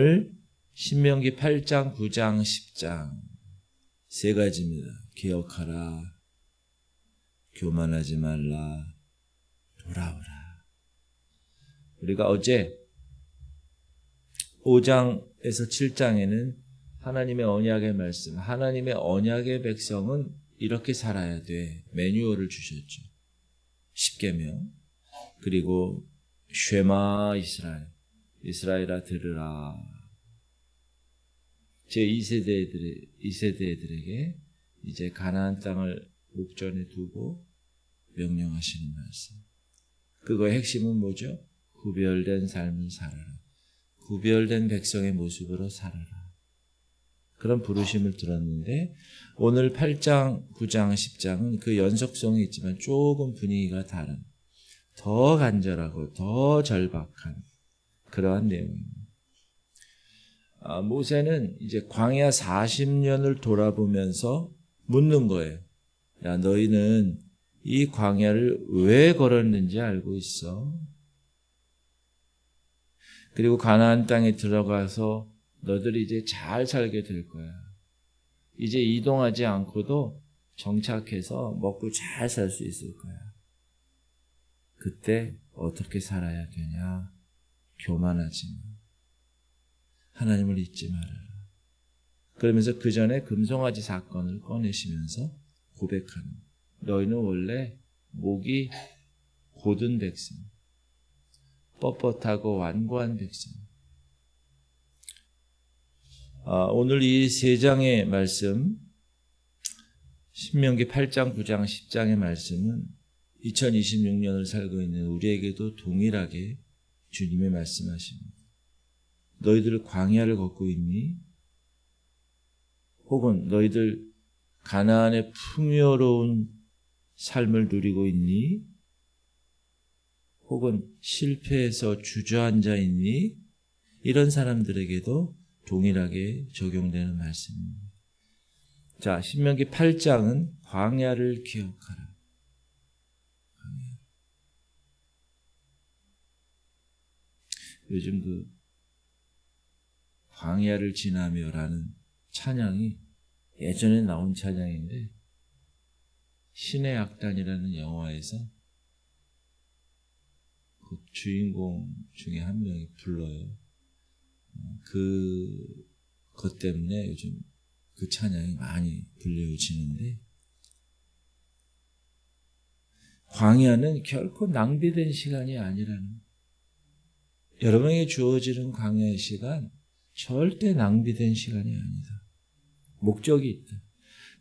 오늘 신명기 8장, 9장, 10장 세 가지입니다. 기억하라, 교만하지 말라, 돌아오라. 우리가 어제 5장에서 7장에는 하나님의 언약의 말씀, 하나님의 언약의 백성은 이렇게 살아야 돼. 매뉴얼을 주셨죠. 10계명. 그리고 쉐마 이스라엘, 이스라엘아 들으라. 제 2세대들에게 이제 가나안 땅을 목전에 두고 명령하시는 말씀. 그거의 핵심은 뭐죠? 구별된 삶을 살아라. 구별된 백성의 모습으로 살아라. 그런 부르심을 들었는데 오늘 8장, 9장, 10장은 그 연속성이 있지만 조금 분위기가 다른, 더 간절하고 더 절박한 그러한 내용입니다. 모세는 이제 광야 40년을 돌아보면서 묻는 거예요. 야, 너희는 이 광야를 왜 걸었는지 알고 있어? 그리고 가나안 땅에 들어가서 너들이 이제 잘 살게 될 거야. 이제 이동하지 않고도 정착해서 먹고 잘 살 수 있을 거야. 그때 어떻게 살아야 되냐? 교만하지 마. 하나님을 잊지 말아라. 그러면서 그 전에 금송아지 사건을 꺼내시면서 고백하는, 너희는 원래 목이 곧은 백성, 뻣뻣하고 완고한 백성. 오늘 이 세 장의 말씀, 신명기 8장, 9장, 10장의 말씀은 2026년을 살고 있는 우리에게도 동일하게 주님의 말씀하십니다. 너희들 광야를 걷고 있니? 혹은 너희들 가나안의 풍요로운 삶을 누리고 있니? 혹은 실패해서 주저앉아 있니? 이런 사람들에게도 동일하게 적용되는 말씀입니다. 자, 신명기 8장은 광야를 기억하라. 광야. 요즘 그 광야를 지나며라는 찬양이 예전에 나온 찬양인데 신의 악단이라는 영화에서 그 주인공 중에 한 명이 불러요. 그것 때문에 요즘 그 찬양이 많이 불려지는데, 광야는 결코 낭비된 시간이 아니라는, 여러분에게 주어지는 광야의 시간 절대 낭비된 시간이 아니다. 목적이 있다.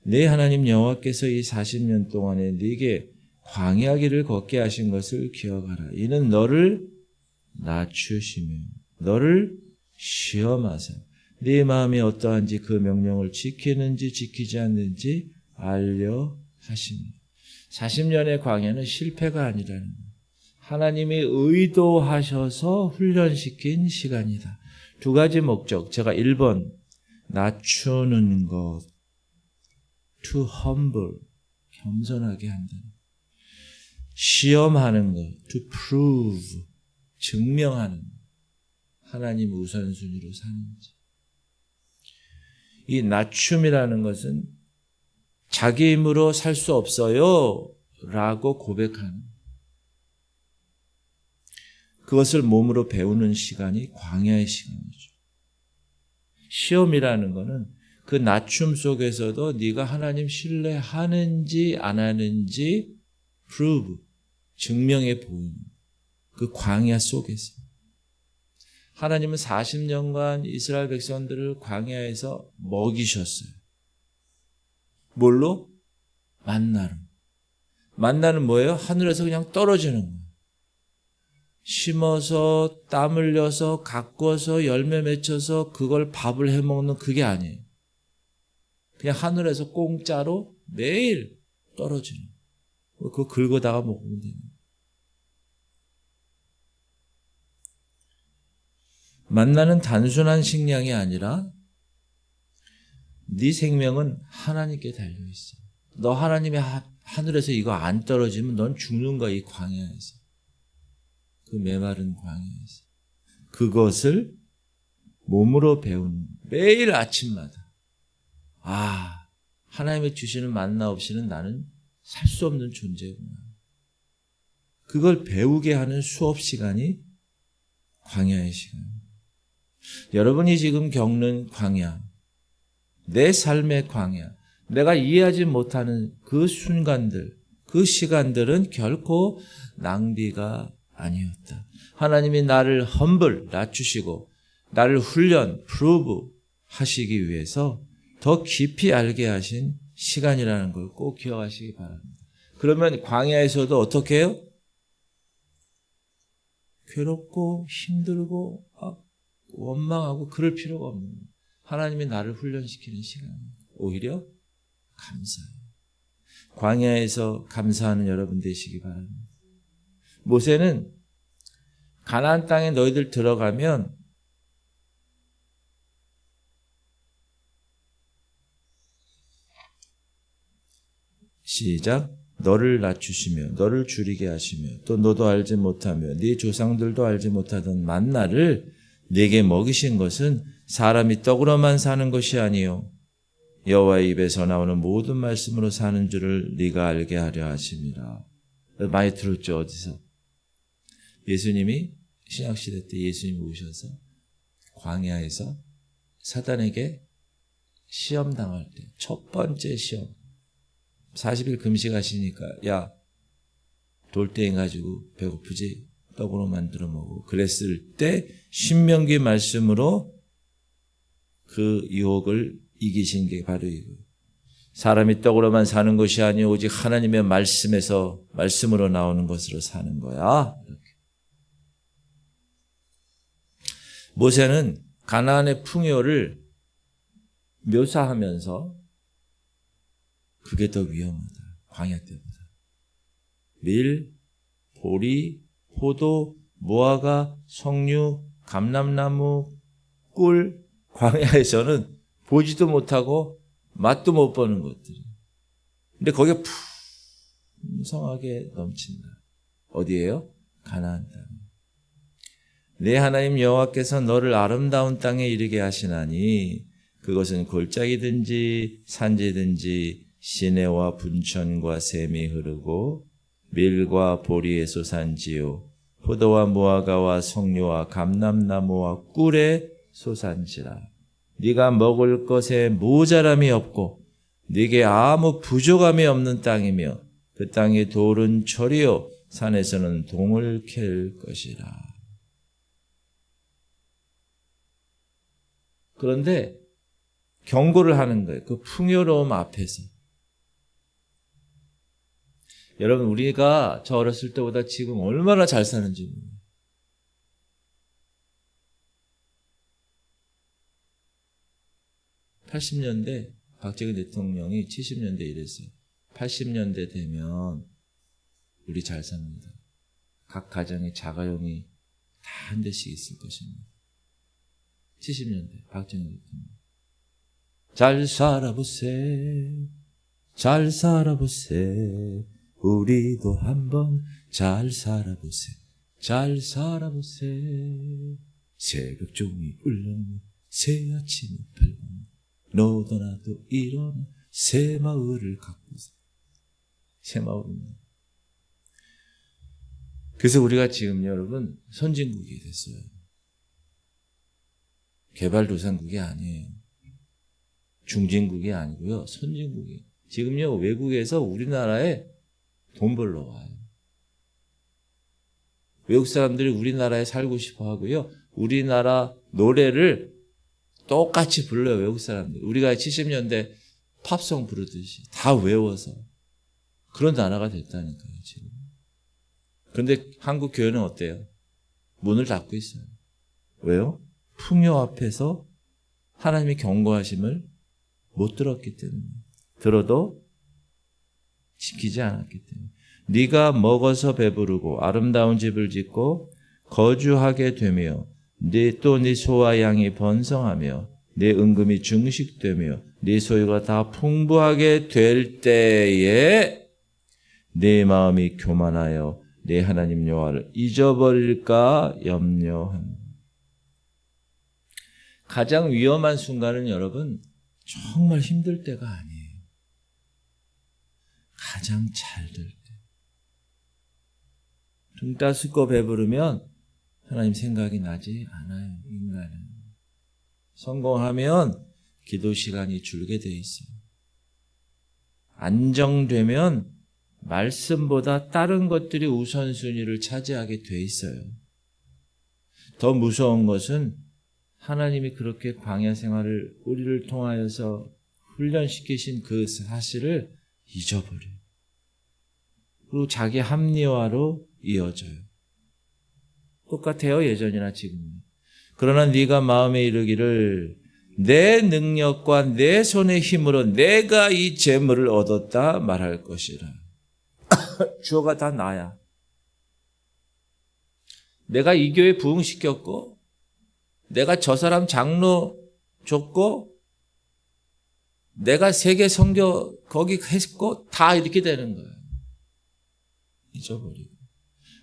내 하나님 여호와께서 이 40년 동안에 네게 광야 길을 걷게 하신 것을 기억하라. 이는 너를 낮추시며 너를 시험하사 네 마음이 어떠한지 그 명령을 지키는지 지키지 않는지 알려 하십니다. 40년의 광야는 실패가 아니라는 거예요. 하나님이 의도하셔서 훈련시킨 시간이다. 두 가지 목적. 제가 1번 낮추는 것, to humble, 겸손하게 한다는 것. 시험하는 것, to prove, 증명하는 것. 하나님 우선순위로 사는지. 이 낮춤이라는 것은 자기 힘으로 살 수 없어요 라고 고백하는, 그것을 몸으로 배우는 시간이 광야의 시간이죠. 시험이라는 것은 그 낮춤 속에서도 네가 하나님 신뢰하는지 안 하는지 prove, 증명해 보이는 그 광야 속에서. 하나님은 40년간 이스라엘 백성들을 광야에서 먹이셨어요. 뭘로? 만나로. 만나는 뭐예요? 하늘에서 그냥 떨어지는 거예요. 심어서 땀 흘려서 가꿔서 열매 맺혀서 그걸 밥을 해먹는 그게 아니에요. 그냥 하늘에서 공짜로 매일 떨어지는 거예요. 그거 긁어다가 먹으면 되는 거예요. 만나는 단순한 식량이 아니라 네 생명은 하나님께 달려있어. 너 하나님의 하늘에서 이거 안 떨어지면 넌 죽는 거야. 이 광야에서. 그 메마른 광야에서. 그것을 몸으로 배우는 매일 아침마다 하나님이 주시는 만나 없이는 나는 살 수 없는 존재구나. 그걸 배우게 하는 수업 시간이 광야의 시간. 여러분이 지금 겪는 광야, 내 삶의 광야, 내가 이해하지 못하는 그 순간들, 그 시간들은 결코 낭비가 아니었다. 하나님이 나를 낮추시고 나를 훈련, 프루브 하시기 위해서 더 깊이 알게 하신 시간이라는 걸 꼭 기억하시기 바랍니다. 그러면 광야에서도 어떻게 해요? 괴롭고 힘들고 원망하고 그럴 필요가 없는 거예요. 하나님이 나를 훈련시키는 시간입니다. 오히려 감사해요. 광야에서 감사하는 여러분 되시기 바랍니다. 모세는 가나안 땅에 너희들 들어가면 시작. 너를 낮추시며 너를 줄이게 하시며 또 너도 알지 못하며 네 조상들도 알지 못하던 만나를 네게 먹이신 것은 사람이 떡으로만 사는 것이 아니요 여호와의 입에서 나오는 모든 말씀으로 사는 줄을 네가 알게 하려 하심이라. 많이 들었죠? 어디서? 예수님이 신약시대 때 예수님이 오셔서 광야에서 사단에게 시험당할 때 첫 번째 시험 40일 금식하시니까 야 돌덩이 가지고 배고프지? 떡으로 만들어 먹어. 그랬을 때 신명기 말씀으로 그 유혹을 이기신 게 바로 이거예요. 사람이 떡으로만 사는 것이 아니오 오직 하나님의 말씀으로 나오는 것으로 사는 거야. 이렇게. 모세는 가나안의 풍요를 묘사하면서 그게 더 위험하다. 광야 때보다. 밀, 보리, 포도, 무화과, 석류, 감람나무, 꿀, 광야에서는 보지도 못하고 맛도 못 보는 것들. 근데 거기에 풍성하게 넘친다. 어디예요? 가나안 땅. 내 하나님 여호와께서 너를 아름다운 땅에 이르게 하시나니 그것은 골짜기든지 산지든지 시내와 분천과 샘이 흐르고 밀과 보리의 소산지요 포도와 무화과와 석류와 감람나무와 꿀의 소산지라. 네가 먹을 것에 모자람이 없고 네게 아무 부족함이 없는 땅이며 그 땅의 돌은 철이요 산에서는 동을 캘 것이라. 그런데 경고를 하는 거예요. 그 풍요로움 앞에서. 여러분 우리가 저 어렸을 때보다 지금 얼마나 잘 사는지 몰라요. 80년대 박정희 대통령이 70년대 이랬어요. 80년대 되면 우리 잘 삽니다. 각 가정에 자가용이 다 한 대씩 있을 것입니다. 70년대 박정희 대통령. 잘 살아보세. 잘 살아보세. 우리도 한번 잘 살아보세. 잘 살아보세. 새벽 종이 울리는 새 아침이 밝으니 너도 나도 일어나 새 마을을 가꾸세. 새 마을입니다. 그래서 우리가 지금 여러분 선진국이 됐어요. 개발도상국이 아니에요. 중진국이 아니고요. 선진국이. 지금요 외국에서 우리나라에 돈 벌러 와요. 외국 사람들이 우리나라에 살고 싶어 하고요. 우리나라 노래를 똑같이 불러요. 외국 사람들. 우리가 70년대 팝송 부르듯이 다 외워서. 그런 나라가 됐다니까요. 지금. 그런데 한국 교회는 어때요? 문을 닫고 있어요. 왜요? 풍요 앞에서 하나님의 경고하심을 못 들었기 때문에. 들어도 지키지 않았기 때문에. 네가 먹어서 배부르고 아름다운 집을 짓고 거주하게 되며 또 네 소와 양이 번성하며 네 은금이 증식되며 네 소유가 다 풍부하게 될 때에 네 마음이 교만하여 네 하나님 여호와를 잊어버릴까 염려한. 가장 위험한 순간은 여러분 정말 힘들 때가 아니에요. 가장 잘 될 때. 등 따스고 배부르면 하나님 생각이 나지 않아요. 인간은. 성공하면 기도 시간이 줄게 돼 있어요. 안정되면 말씀보다 다른 것들이 우선순위를 차지하게 돼 있어요. 더 무서운 것은 하나님이 그렇게 광야 생활을 우리를 통하여서 훈련시키신 그 사실을 잊어버려요. 그리고 자기 합리화로 이어져요. 똑같아요. 예전이나 지금. 그러나 네가 마음에 이르기를 내 능력과 내 손의 힘으로 내가 이 재물을 얻었다 말할 것이라. 주어가 다 나야. 내가 이 교회 부흥시켰고 내가 저 사람 장로 줬고 내가 세계 선교 거기 했고 다 이렇게 되는 거예요. 잊어버리고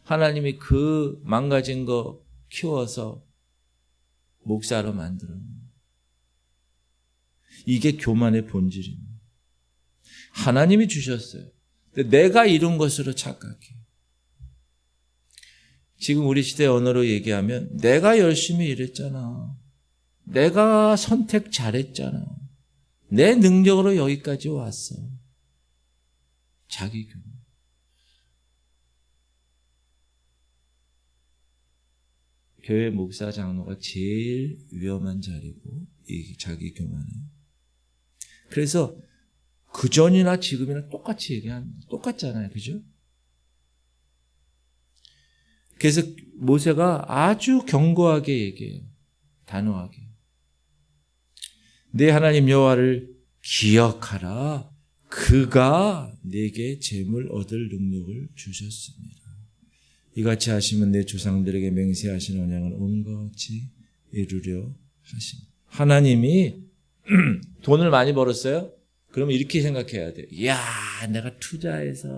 하나님이 그 망가진 거 키워서 목사로 만들었는데 이게 교만의 본질입니다. 하나님이 주셨어요. 근데 내가 이룬 것으로 착각해. 지금 우리 시대 언어로 얘기하면 내가 열심히 일했잖아. 내가 선택 잘했잖아. 내 능력으로 여기까지 왔어. 자기 교만. 교회 목사 장로가 제일 위험한 자리고 이 자기 교만은. 그래서 그전이나 지금이나 똑같이 얘기합니다. 똑같잖아요. 그죠? 그래서 모세가 아주 견고하게 얘기해요. 단호하게. 내 하나님 여호와를 기억하라. 그가 내게 재물 얻을 능력을 주셨습니다. 이같이 하시면 내 조상들에게 맹세하신 언약을 온것 같이 이루려 하십니다. 하나님이 돈을 많이 벌었어요? 그러면 이렇게 생각해야 돼요. 이야, 내가 투자해서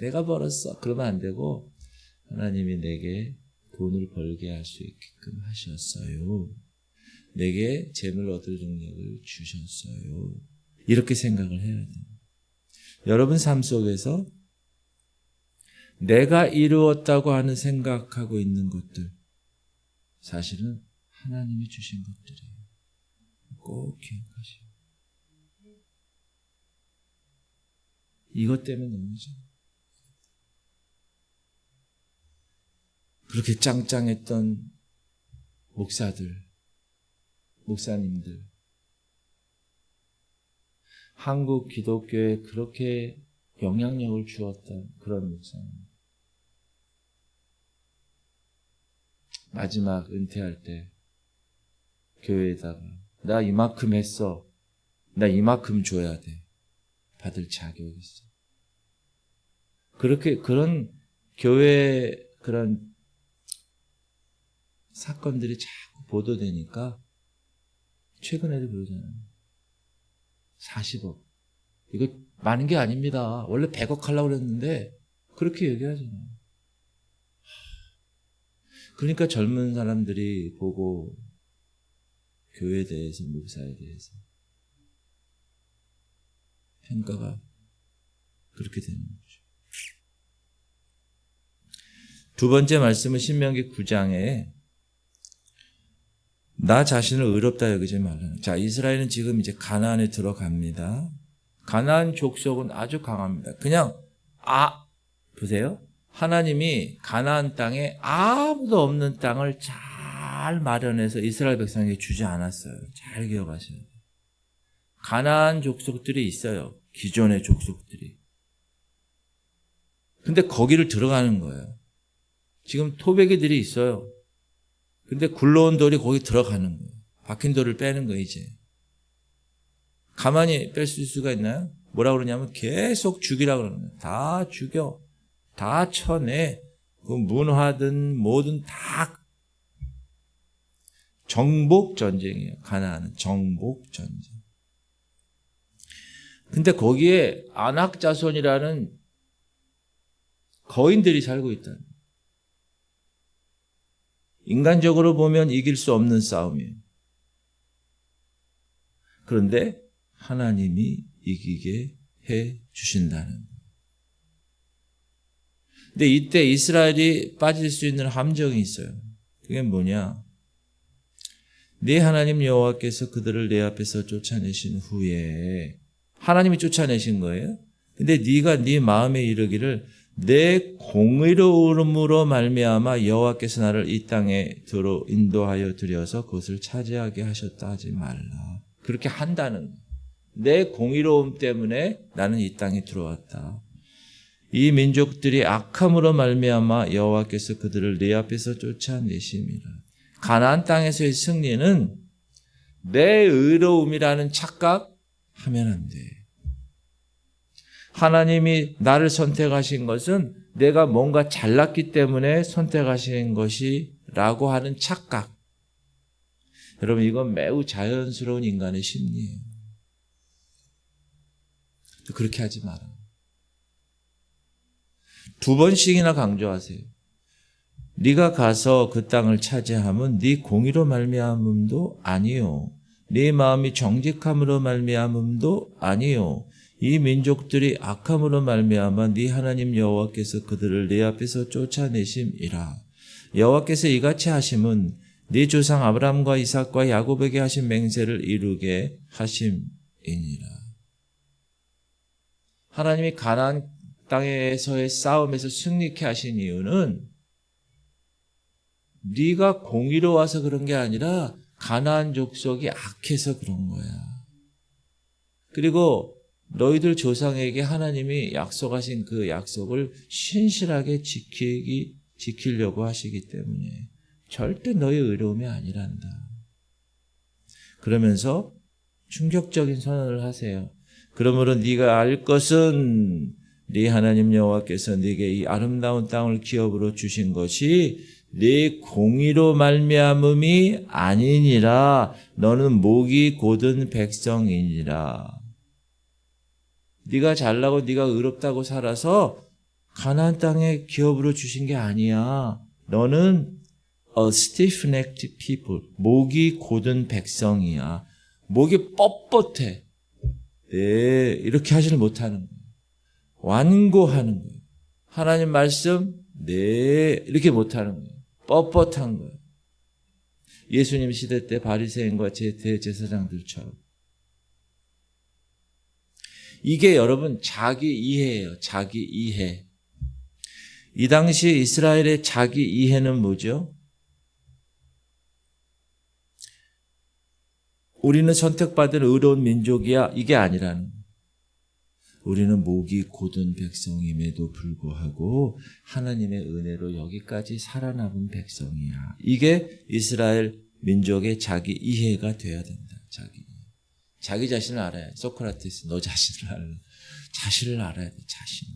내가 벌었어. 그러면 안 되고 하나님이 내게 돈을 벌게 할 수 있게끔 하셨어요. 내게 재물 얻을 능력을 주셨어요. 이렇게 생각을 해야 돼요. 여러분 삶 속에서 내가 이루었다고 하는 생각하고 있는 것들 사실은 하나님이 주신 것들이에요. 꼭 기억하시고 이것 때문에 넘어져. 그렇게 짱짱했던 목사들, 목사님들, 한국 기독교에 그렇게 영향력을 주었던 그런 목사님. 마지막 은퇴할 때 교회에다가 나 이만큼 했어. 나 이만큼 줘야 돼. 받을 자격이 있어. 그렇게 그런 교회 그런 사건들이 자꾸 보도되니까 최근에도 그러잖아요. 40억. 이거 많은 게 아닙니다. 원래 100억 하려고 그랬는데 그렇게 얘기하잖아요. 그러니까 젊은 사람들이 보고 교회에 대해서, 목사에 대해서 평가가 그렇게 되는 거죠. 두 번째 말씀은 신명기 9장에 나 자신을 의롭다 여기지 말라. 자, 이스라엘은 지금 이제 가나안에 들어갑니다. 가나안 족속은 아주 강합니다. 그냥 보세요. 하나님이 가나안 땅에 아무도 없는 땅을 잘 마련해서 이스라엘 백성에게 주지 않았어요. 잘 기억하셔야 돼요. 가나안 족속들이 있어요. 기존의 족속들이. 근데 거기를 들어가는 거예요. 지금 토백이들이 있어요. 근데 굴러온 돌이 거기 들어가는 거예요. 박힌 돌을 빼는 거예요, 이제. 가만히 뺄 수가 있나요? 뭐라고 그러냐면 계속 죽이라고 그러는 거예요. 다 죽여. 다 쳐내. 그 문화든 뭐든 다 정복 전쟁이에요. 가나안은 정복 전쟁. 근데 거기에 아낙 자손이라는 거인들이 살고 있다는 거예요. 인간적으로 보면 이길 수 없는 싸움이에요. 그런데 하나님이 이기게 해 주신다는 거예요. 근데 이때 이스라엘이 빠질 수 있는 함정이 있어요. 그게 뭐냐? 네 하나님 여호와께서 그들을 내 앞에서 쫓아내신 후에 하나님이 쫓아내신 거예요. 근데 네가 네 마음에 이르기를 내 공의로움으로 말미암아 여호와께서 나를 이 땅에 들어 인도하여 들여서 그것을 차지하게 하셨다 하지 말라. 그렇게 한다는 거예요. 내 공의로움 때문에 나는 이 땅에 들어왔다. 이 민족들이 악함으로 말미암아 여호와께서 그들을 네 앞에서 쫓아내심이라. 가나안 땅에서의 승리는 내 의로움이라는 착각하면 안 돼. 하나님이 나를 선택하신 것은 내가 뭔가 잘났기 때문에 선택하신 것이라고 하는 착각. 여러분, 이건 매우 자연스러운 인간의 심리예요. 그렇게 하지 마라. 2번씩이나 강조하세요. 네가 가서 그 땅을 차지함은 네 공의로 말미암음도 아니요, 네 마음이 정직함으로 말미암음도 아니요, 이 민족들이 악함으로 말미암아 네 하나님 여호와께서 그들을 네 앞에서 쫓아내심이라. 여호와께서 이같이 하심은 네 조상 아브라함과 이삭과 야곱에게 하신 맹세를 이루게 하심이니라. 하나님이 가나안 땅에서의 싸움에서 승리케 하신 이유는 네가 공의로워서 그런 게 아니라 가나안 족속이 악해서 그런 거야. 그리고 너희들 조상에게 하나님이 약속하신 그 약속을 신실하게 지키려고 하시기 때문에 절대 너의 의로움이 아니란다. 그러면서 충격적인 선언을 하세요. 그러므로 네가 알 것은 네 하나님 여호와께서 네게 이 아름다운 땅을 기업으로 주신 것이 네 공의로 말미암음이 아니니라. 너는 목이 곧은 백성이니라. 네가 잘나고 네가 의롭다고 살아서 가나안 땅에 기업으로 주신 게 아니야. 너는 a stiff-necked people, 목이 곧은 백성이야. 목이 뻣뻣해. 네, 이렇게 하지를 못하는 거예요. 완고하는 거예요. 하나님 말씀, 네, 이렇게 못하는 거예요. 뻣뻣한 거예요. 예수님 시대 때 바리새인과 대제사장들처럼. 이게 여러분 자기 이해예요. 자기 이해. 이 당시 이스라엘의 자기 이해는 뭐죠? 우리는 선택받은 의로운 민족이야. 이게 아니라는 거예요. 우리는 목이 곧은 백성임에도 불구하고 하나님의 은혜로 여기까지 살아남은 백성이야. 이게 이스라엘 민족의 자기 이해가 돼야 된다. 자기 자신을 알아야 돼. 소크라테스, 너 자신을 알아. 자신을 알아야 돼. 자신.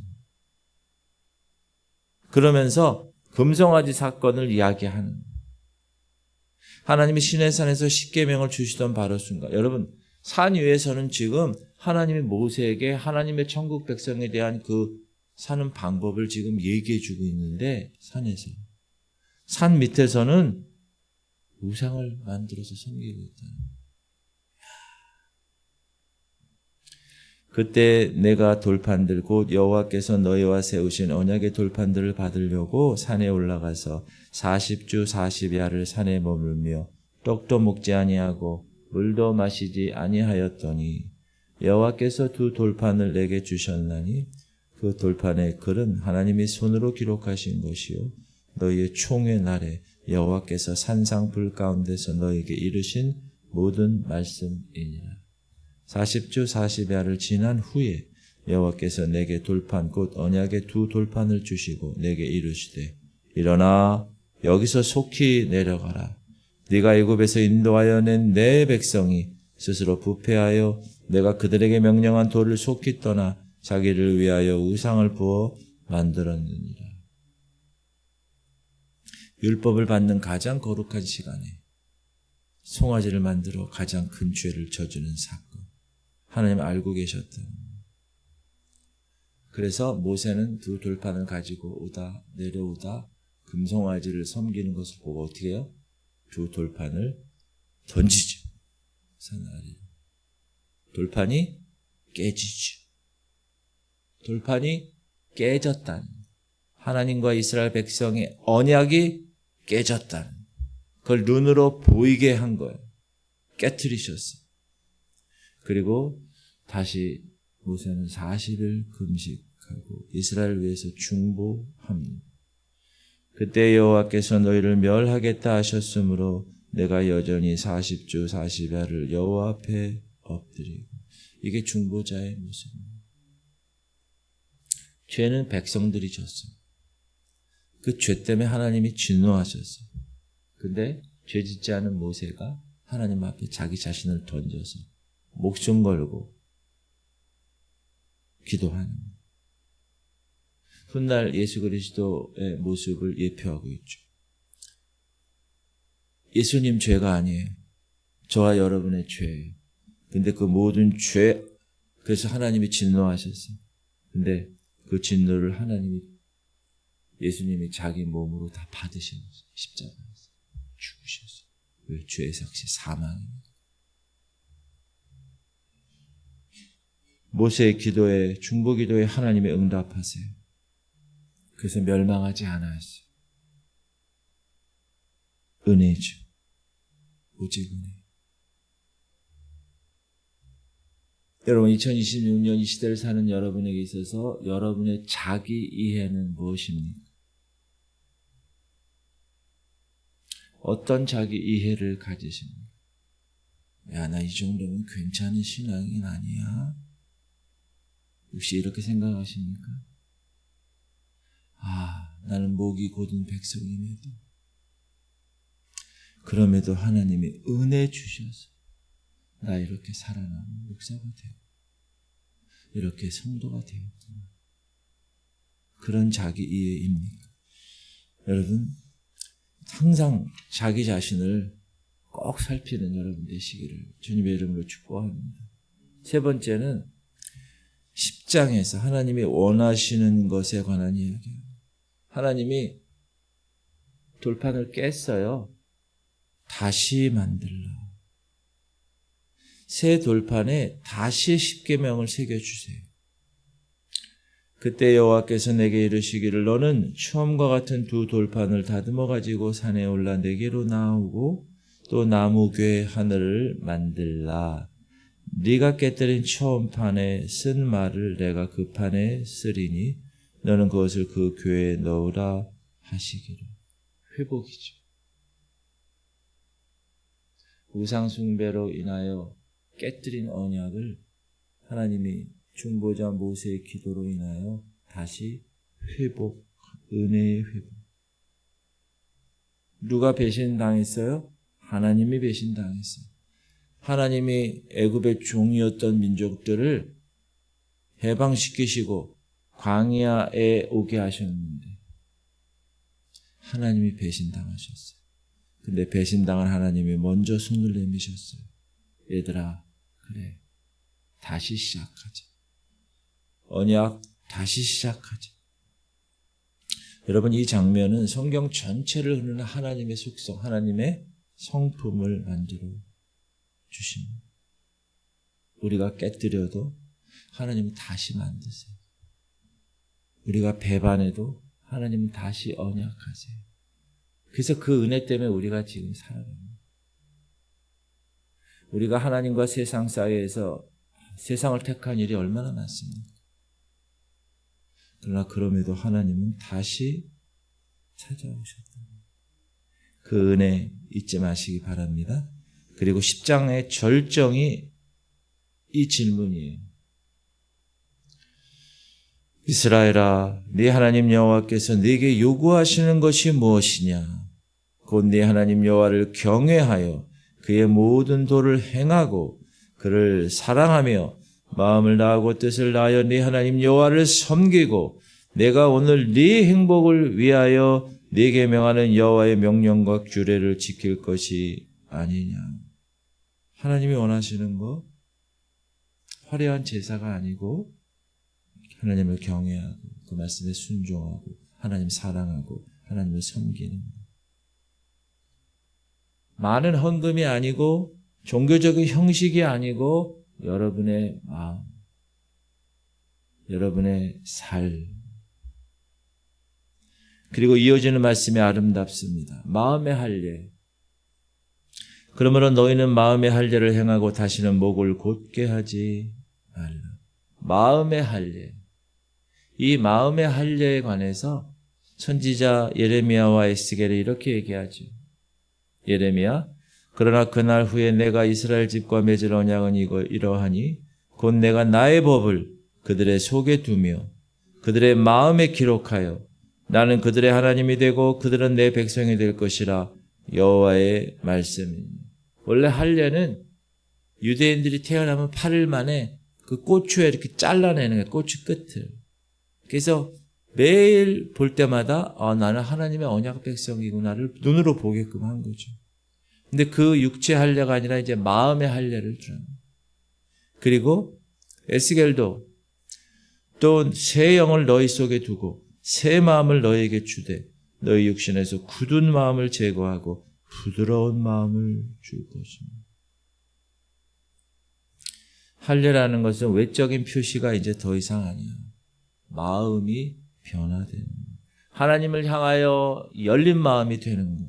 그러면서 금송아지 사건을 이야기하는, 하나님이 시내산에서 십계명을 주시던 바로 순간, 여러분 산 위에서는 지금 하나님이 모세에게 하나님의 천국 백성에 대한 그 사는 방법을 지금 얘기해 주고 있는데, 산에서, 산 밑에서는 우상을 만들어서 섬기고 있다는 거예요. 그때 내가 돌판들 곧 여호와께서 너희와 세우신 언약의 돌판들을 받으려고 산에 올라가서 40주 40야를 산에 머물며 떡도 먹지 아니하고 물도 마시지 아니하였더니 여호와께서 두 돌판을 내게 주셨나니 그 돌판의 글은 하나님이 손으로 기록하신 것이요 너희의 총회 날에 여호와께서 산상 불 가운데서 너희에게 이르신 모든 말씀이니라. 40주 40야를 지난 후에 여호와께서 내게 돌판 곧 언약의 두 돌판을 주시고 내게 이르시되 일어나 여기서 속히 내려가라. 네가 애굽에서 인도하여 낸 내 백성이 스스로 부패하여 내가 그들에게 명령한 돌을 속히 떠나 자기를 위하여 우상을 부어 만들었느니라. 율법을 받는 가장 거룩한 시간에 송아지를 만들어 가장 큰 죄를 저지른 사건. 하나님 알고 계셨다. 그래서 모세는 두 돌판을 가지고 내려오다 금송아지를 섬기는 것을 보고 어떻게 해요? 두 돌판을 던지죠. 산 아래로. 돌판이 깨지죠. 돌판이 깨졌다는, 하나님과 이스라엘 백성의 언약이 깨졌다는, 그걸 눈으로 보이게 한 거예요. 깨트리셨어요. 그리고 다시 모세는 40일 금식하고 이스라엘 위해서 중보합니다. 그때 여호와께서 너희를 멸하겠다 하셨으므로 내가 여전히 40주 40야를 여호와 앞에 엎드리고. 이게 중보자의 모습입니다. 죄는 백성들이 졌어요. 그 죄 때문에 하나님이 진노하셨어요. 근데 죄 짓지 않은 모세가 하나님 앞에 자기 자신을 던져서 목숨 걸고 기도하는 거예요. 훗날 예수 그리스도의 모습을 예표하고 있죠. 예수님 죄가 아니에요. 저와 여러분의 죄예요. 근데 그 모든 죄, 그래서 하나님이 진노하셨어요. 근데 그 진노를 예수님이 자기 몸으로 다 받으셨어요. 십자가에서 죽으셨어요. 왜? 죄의 삭시 사망입니다. 모세의 기도에, 중보 기도에 하나님의 응답하세요. 그래서 멸망하지 않았어요. 은혜죠. 오직 은혜. 여러분, 2026년 이 시대를 사는 여러분에게 있어서 여러분의 자기 이해는 무엇입니까? 어떤 자기 이해를 가지십니까? 야, 나 이 정도면 괜찮은 신앙인 아니야? 혹시 이렇게 생각하십니까? 나는 목이 곧은 백성임에도, 그럼에도 하나님이 은혜 주셔서 나 이렇게 살아남은 목사가 되고 이렇게 성도가 되었구나. 그런 자기 이해입니까? 여러분, 항상 자기 자신을 꼭 살피는 여러분 되시기를 주님의 이름으로 축복합니다. 세 번째는 10장에서 하나님이 원하시는 것에 관한 이야기예요. 하나님이 돌판을 깼어요. 다시 만들라. 새 돌판에 다시 십계명을 새겨주세요. 그때 여호와께서 내게 이르시기를 너는 처음과 같은 두 돌판을 다듬어 가지고 산에 올라 내게로 나오고 또 나무궤 하늘을 만들라. 네가 깨뜨린 처음 판에 쓴 말을 내가 그 판에 쓰리니 너는 그것을 그 궤에 넣으라 하시기를. 회복이죠. 우상 숭배로 인하여 깨뜨린 언약을 하나님이 중보자 모세의 기도로 인하여 다시 회복, 은혜의 회복. 누가 배신당했어요? 하나님이 배신당했어요. 하나님이 애굽의 종이었던 민족들을 해방시키시고 광야에 오게 하셨는데 하나님이 배신당하셨어요. 근데 배신당한 하나님이 먼저 손을 내미셨어요. 얘들아, 그래, 다시 시작하자. 언약 다시 시작하자. 여러분, 이 장면은 성경 전체를 흐르는 하나님의 속성, 하나님의 성품을 만들어 주십니다. 우리가 깨뜨려도 하나님은 다시 만드세요. 우리가 배반해도 하나님은 다시 언약하세요. 그래서 그 은혜 때문에 우리가 지금 살아갑니다. 우리가 하나님과 세상 사이에서 세상을 택한 일이 얼마나 많습니까? 그러나 그럼에도 하나님은 다시 찾아오셨다. 그 은혜 잊지 마시기 바랍니다. 그리고 10장의 절정이 이 질문이에요. 이스라엘아, 네 하나님 여호와께서 네게 요구하시는 것이 무엇이냐? 곧 네 하나님 여호와를 경외하여 그의 모든 도를 행하고 그를 사랑하며 마음을 다하고 뜻을 다하여 네 하나님 여호와를 섬기고 내가 오늘 네 행복을 위하여 네게 명하는 여호와의 명령과 규례를 지킬 것이 아니냐. 하나님이 원하시는 거 화려한 제사가 아니고 하나님을 경외하고 그 말씀에 순종하고 하나님 사랑하고 하나님을 섬기는 것. 많은 헌금이 아니고 종교적인 형식이 아니고 여러분의 마음, 여러분의 삶. 그리고 이어지는 말씀이 아름답습니다. 마음의 할례. 그러므로 너희는 마음의 할례를 행하고 다시는 목을 곧게 하지 말라. 마음의 할례. 이 마음의 할례에 관해서 선지자 예레미야와 에스겔이 이렇게 얘기하죠. 예레미야, 그러나 그날 후에 내가 이스라엘 집과 맺을 언약은 이러하니 곧 내가 나의 법을 그들의 속에 두며 그들의 마음에 기록하여 나는 그들의 하나님이 되고 그들은 내 백성이 될 것이라. 여호와의 말씀입니다. 원래 할례는 유대인들이 태어나면 8일 만에 그 고추에 이렇게 잘라내는 거예요. 고추 끝을. 그래서 매일 볼 때마다 나는 하나님의 언약 백성이구나를 눈으로 보게끔 한 거죠. 근데 그 육체 할례가 아니라 이제 마음의 할례를 주는 거예요. 그리고 에스겔도 또 새 영을 너희 속에 두고 새 마음을 너희에게 주되 너희 육신에서 굳은 마음을 제거하고 부드러운 마음을 줄 것입니다. 할례라는 것은 외적인 표시가 이제 더 이상 아니야. 마음이 변화되는 것. 하나님을 향하여 열린 마음이 되는 것.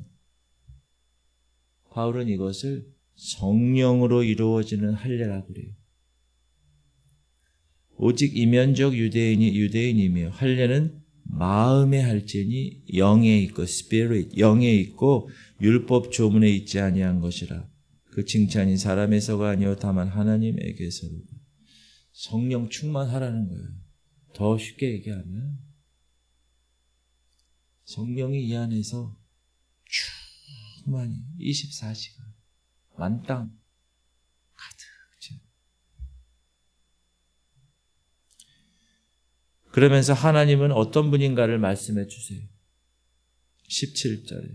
바울은 이것을 성령으로 이루어지는 할례라고 그래요. 오직 이면적 유대인이 유대인이며 할례는 마음의 할죄니 영에 있고 spirit 영에 있고 율법 조문에 있지 아니한 것이라. 그 칭찬이 사람에서가 아니요 다만 하나님에게서로. 성령 충만하라는 거예요. 더 쉽게 얘기하면 성령이 이 안에서 충만히 24시간 만땅 가득 채. 그러면서 하나님은 어떤 분인가를 말씀해 주세요. 17절에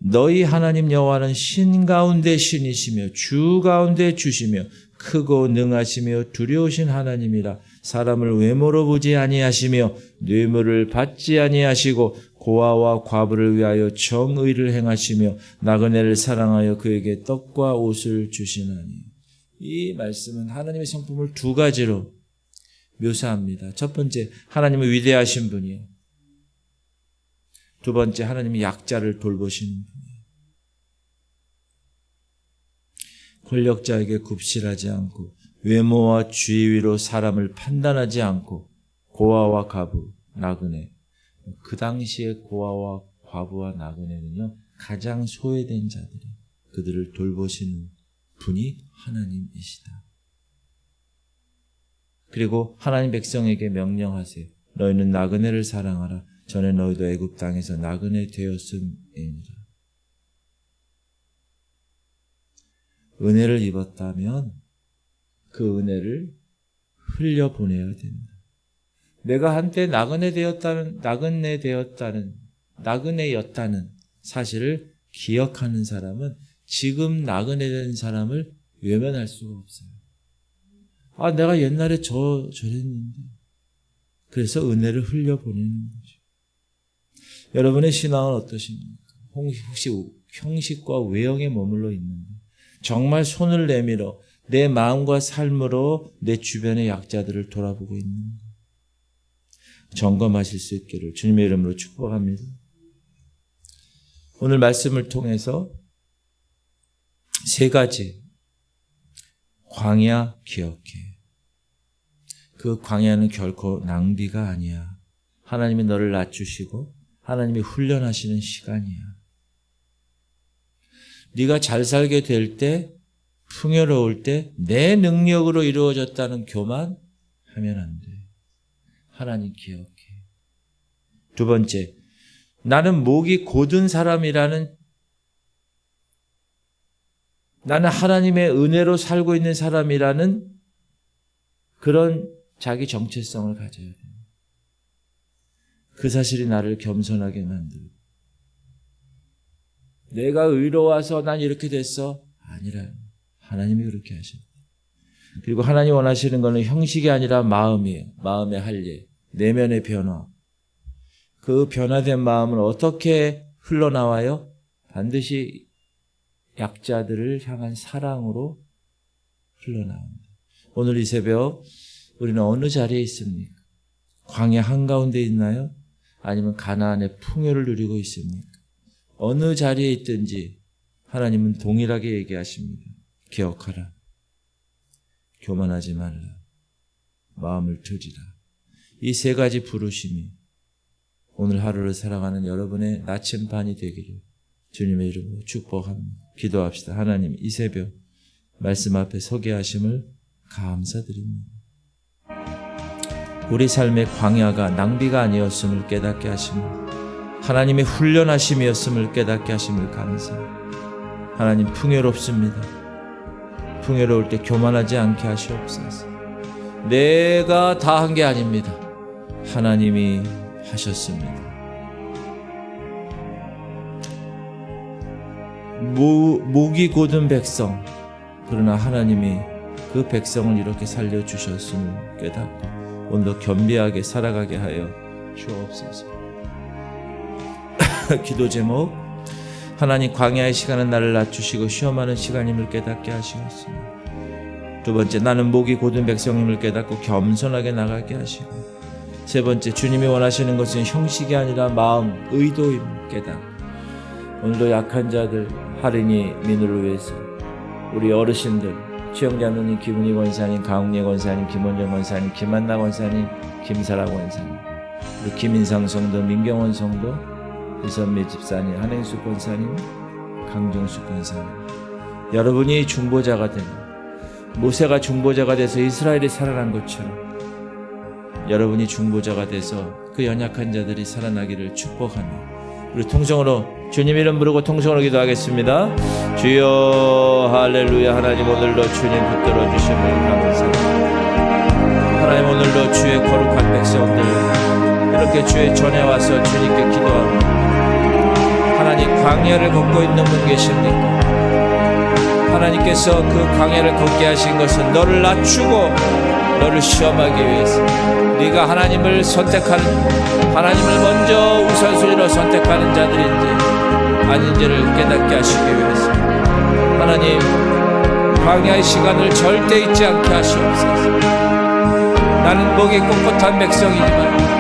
너희 하나님 여호와는 신 가운데 신이시며 주 가운데 주시며 크고 능하시며 두려우신 하나님이라. 사람을 외모로 보지 아니하시며 뇌물을 받지 아니하시고 고아와 과부를 위하여 정의를 행하시며 나그네를 사랑하여 그에게 떡과 옷을 주시나니. 이 말씀은 하나님의 성품을 두 가지로 묘사합니다. 첫 번째, 하나님은 위대하신 분이에요. 두 번째, 하나님이 약자를 돌보시는 분이에요. 권력자에게 굽실하지 않고 외모와 지위로 사람을 판단하지 않고 고아와 과부, 나그네. 그 당시에 고아와 과부와 나그네는요, 가장 소외된 자들이 그들을 돌보시는 분이 하나님이시다. 그리고 하나님 백성에게 명령하세요. 너희는 나그네를 사랑하라. 전에 너희도 애굽 땅에서 나그네 되었음이니라. 은혜를 입었다면 그 은혜를 흘려보내야 된다. 내가 한때 나그네였다는 사실을 기억하는 사람은 지금 나그네된 사람을 외면할 수가 없어요. 내가 옛날에 저랬는데. 그래서 은혜를 흘려보내는 거죠. 여러분의 신앙은 어떠십니까? 혹시 형식과 외형에 머물러 있는데 정말 손을 내밀어 내 마음과 삶으로 내 주변의 약자들을 돌아보고 있는가? 점검하실 수 있기를 주님의 이름으로 축복합니다. 오늘 말씀을 통해서 세 가지 광야 기억해. 그 광야는 결코 낭비가 아니야. 하나님이 너를 낮추시고 하나님이 훈련하시는 시간이야. 네가 잘 살게 될 때, 풍요로울 때 내 능력으로 이루어졌다는 교만 하면 안 돼. 하나님 기억해. 두 번째, 나는 목이 곧은 사람이라는, 나는 하나님의 은혜로 살고 있는 사람이라는 그런 자기 정체성을 가져야 돼. 그 사실이 나를 겸손하게 만들고, 내가 의로워서 난 이렇게 됐어. 아니라 하나님이 그렇게 하십니다. 그리고 하나님 원하시는 것은 형식이 아니라 마음이에요. 마음의 할례, 내면의 변화. 그 변화된 마음은 어떻게 흘러나와요? 반드시 약자들을 향한 사랑으로 흘러나옵니다. 오늘 이 새벽 우리는 어느 자리에 있습니까? 광야 한가운데 있나요? 아니면 가나안의 풍요를 누리고 있습니까? 어느 자리에 있든지 하나님은 동일하게 얘기하십니다. 기억하라. 교만하지 말라. 마음을 들이라. 이 세 가지 부르심이 오늘 하루를 살아가는 여러분의 나침반이 되기를 주님의 이름으로 축복합니다. 기도합시다. 하나님, 이 새벽 말씀 앞에 서게 하심을 감사드립니다. 우리 삶의 광야가 낭비가 아니었음을 깨닫게 하십니다. 하나님의 훈련하심이었음을 깨닫게 하심을 감사합니다. 하나님, 풍요롭습니다. 풍요로울 때 교만하지 않게 하시옵소서. 내가 다 한 게 아닙니다. 하나님이 하셨습니다. 목이 곧은 백성, 그러나 하나님이 그 백성을 이렇게 살려주셨음을 깨닫고 오늘도 겸비하게 살아가게 하여 주옵소서. 기도 제목, 하나님, 광야의 시간은 나를 낮추시고 시험하는 시간임을 깨닫게 하시옵소서. 두 번째, 나는 목이 곧은 백성임을 깨닫고 겸손하게 나가게 하시고, 세 번째, 주님이 원하시는 것은 형식이 아니라 마음, 의도임을 깨닫고 오늘도 약한 자들, 하린이 민우를 위해서 우리 어르신들, 최영자 누님, 김은희 권사님, 강웅예 권사님, 김원정 권사님, 김한나 권사님, 김사라 권사님, 우리 김인상 성도, 민경원 성도, 이선미 집사님, 한행수 권사님, 강정수 권사님, 여러분이 중보자가 되는, 모세가 중보자가 돼서 이스라엘이 살아난 것처럼 여러분이 중보자가 돼서 그 연약한 자들이 살아나기를 축복하며 우리 통성으로 주님 이름 부르고 통성으로 기도하겠습니다. 주여 할렐루야. 하나님, 오늘도 주님 붙들어 주심을 감사합니다. 하나님, 오늘도 주의 거룩한 백성들 이렇게 주의 전에 와서 주님께 기도합니다. 하나님, 광야를 걷고 있는 분 계십니까? 하나님께서 그 광야를 걷게 하신 것은 너를 낮추고 너를 시험하기 위해서, 네가 하나님을 선택하는, 하나님을 먼저 우선순위로 선택하는 자들인지 아닌지를 깨닫게 하시기 위해서 하나님, 광야의 시간을 절대 잊지 않게 하시옵소서. 나는 목이 꼿꼿한 백성이지만